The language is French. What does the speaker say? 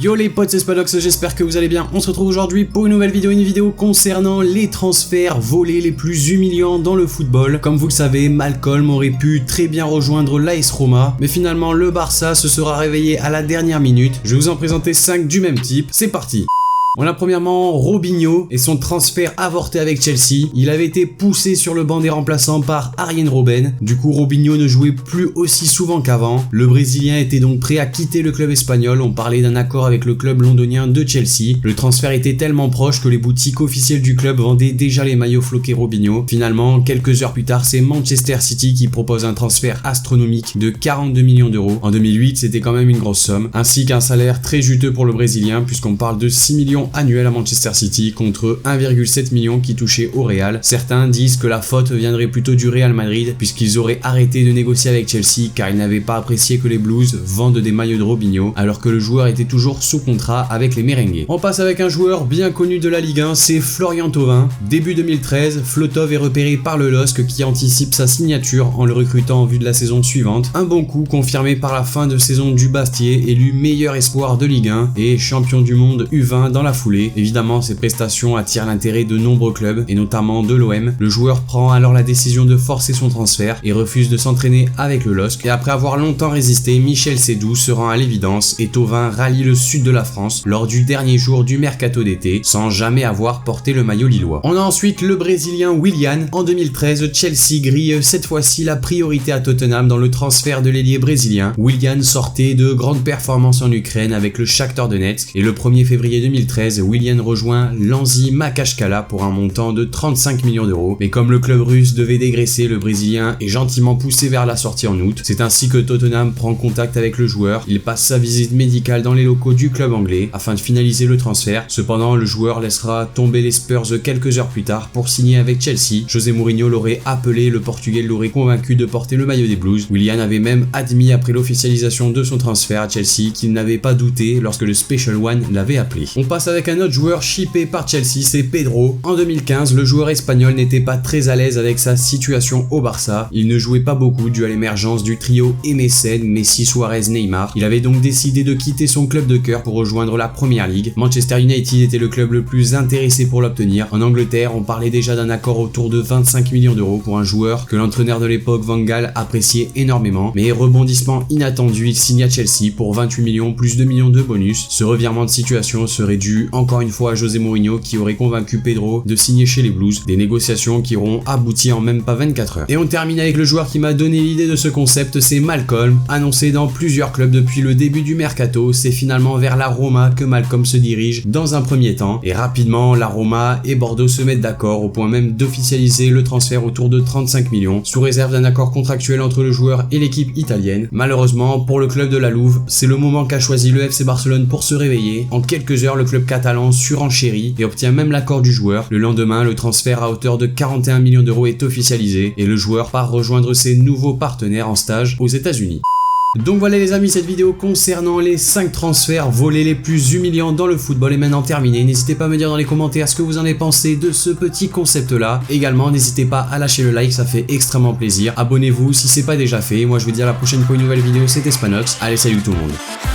Yo les potes, c'est Spanox, j'espère que vous allez bien. On se retrouve aujourd'hui pour une nouvelle vidéo, concernant les transferts volés les plus humiliants dans le football. Comme vous le savez, Malcolm aurait pu très bien rejoindre l'AS Roma, mais finalement le Barça se sera réveillé à la dernière minute. Je vais vous en présenter 5 du même type, c'est parti. On a premièrement Robinho et son transfert avorté avec Chelsea. Il avait été poussé sur le banc des remplaçants par Arjen Robben. Du coup, Robinho ne jouait plus aussi souvent qu'avant. Le Brésilien était donc prêt à quitter le club espagnol. On parlait d'un accord avec le club londonien de Chelsea. Le transfert était tellement proche que les boutiques officielles du club vendaient déjà les maillots floqués Robinho. Finalement, quelques heures plus tard, c'est Manchester City qui propose un transfert astronomique de 42 millions d'euros. En 2008, c'était quand même une grosse somme, ainsi qu'un salaire très juteux pour le Brésilien, puisqu'on parle de 6 millions annuel à Manchester City contre 1,7 million qui touchait au Real. Certains disent que la faute viendrait plutôt du Real Madrid puisqu'ils auraient arrêté de négocier avec Chelsea car ils n'avaient pas apprécié que les Blues vendent des maillots de Robinho alors que le joueur était toujours sous contrat avec les Merengues. On passe avec un joueur bien connu de la Ligue 1, c'est Florian Thauvin. Début 2013, Flotov est repéré par le LOSC qui anticipe sa signature en le recrutant en vue de la saison suivante. Un bon coup confirmé par la fin de saison du Bastier, élu meilleur espoir de Ligue 1 et champion du monde U20 dans la foulée. Évidemment, ses prestations attirent l'intérêt de nombreux clubs, et notamment de l'OM. Le joueur prend alors la décision de forcer son transfert et refuse de s'entraîner avec le LOSC. Et après avoir longtemps résisté, Michel Sédou se rend à l'évidence et Thauvin rallie le sud de la France lors du dernier jour du mercato d'été, sans jamais avoir porté le maillot lillois. On a ensuite le Brésilien Willian. En 2013, Chelsea grille cette fois-ci la priorité à Tottenham dans le transfert de l'ailier brésilien. Willian sortait de grandes performances en Ukraine avec le Shakhtar Donetsk et le 1er février 2013, Willian rejoint l'Anzi Makachkala pour un montant de 35 millions d'euros. Mais comme le club russe devait dégraisser, le Brésilien est gentiment poussé vers la sortie en août. C'est ainsi que Tottenham prend contact avec le joueur. Il passe sa visite médicale dans les locaux du club anglais afin de finaliser le transfert. Cependant, le joueur laissera tomber les Spurs quelques heures plus tard pour signer avec Chelsea. José Mourinho l'aurait appelé, le Portugais l'aurait convaincu de porter le maillot des Blues. Willian avait même admis après l'officialisation de son transfert à Chelsea qu'il n'avait pas douté lorsque le Special One l'avait appelé. On passe avec un autre joueur shippé par Chelsea, c'est Pedro. En 2015, le joueur espagnol n'était pas très à l'aise avec sa situation au Barça. Il ne jouait pas beaucoup dû à l'émergence du trio MSN, Messi, Suarez, Neymar. Il avait donc décidé de quitter son club de cœur pour rejoindre la Premier League. Manchester United était le club le plus intéressé pour l'obtenir. En Angleterre, on parlait déjà d'un accord autour de 25 millions d'euros pour un joueur que l'entraîneur de l'époque, Van Gaal, appréciait énormément. Mais rebondissement inattendu, il signe à Chelsea pour 28 millions plus 2 millions de bonus. Ce revirement de situation serait dû encore une fois à José Mourinho qui aurait convaincu Pedro de signer chez les Blues, des négociations qui auront abouti en même pas 24 heures. Et on termine avec le joueur qui m'a donné l'idée de ce concept, c'est Malcolm. Annoncé dans plusieurs clubs depuis le début du mercato, c'est finalement vers la Roma que Malcolm se dirige dans un premier temps, et rapidement la Roma et Bordeaux se mettent d'accord au point même d'officialiser le transfert autour de 35 millions, sous réserve d'un accord contractuel entre le joueur et l'équipe italienne. Malheureusement pour le club de la Louve, c'est le moment qu'a choisi le FC Barcelone pour se réveiller. En quelques heures, le club catalan surenchérit et obtient même l'accord du joueur. Le lendemain, le transfert à hauteur de 41 millions d'euros est officialisé et le joueur part rejoindre ses nouveaux partenaires en stage aux États-Unis. Donc voilà les amis, cette vidéo concernant les 5 transferts volés les plus humiliants dans le football est maintenant terminée. N'hésitez pas à me dire dans les commentaires ce que vous en avez pensé de ce petit concept là. Également n'hésitez pas à lâcher le like, ça fait extrêmement plaisir. Abonnez-vous si c'est pas déjà fait. Moi je vous dis à la prochaine pour une nouvelle vidéo, c'était Spanox. Allez, salut tout le monde.